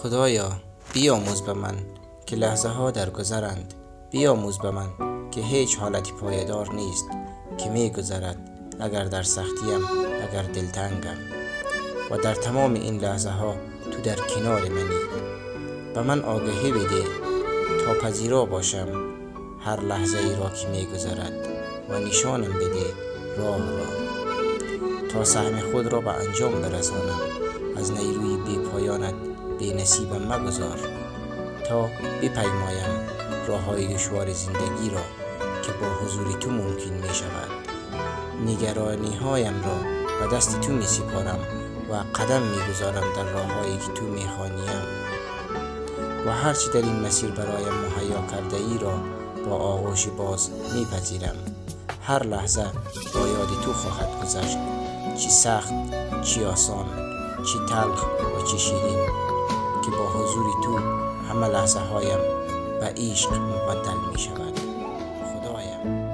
خدایا بیاموز به من که لحظه ها در گذرند. بیاموز به من که هیچ حالتی پایدار نیست، که می گذرد اگر در سختیم، اگر دلتنگم. و در تمام این لحظه ها تو در کنار منی. به من آگاهی بده تا پذیرا باشم هر لحظه ای را که می گذرد، و نشانم بده راه را تا سهم خود را به انجام برسانم. از نیروی بی پایانت بی نصیبم مگذار تا بپیمایم راه های دشوار زندگی را که با حضور تو ممکن می شود. نگرانی هایم را به دست تو می سپارم و قدم می گذارم در راه هایی که تو می خوانیم، و هرچی در این مسیر برایم مهیا کرده ای را با آغوش باز می پذیرم. هر لحظه با یاد تو خواهد گذشت، چی سخت، چی آسان، چی تلخ و چی شیرین، که با حضور تو همه لحظه هایم به عشق مبدل می شود. خدایم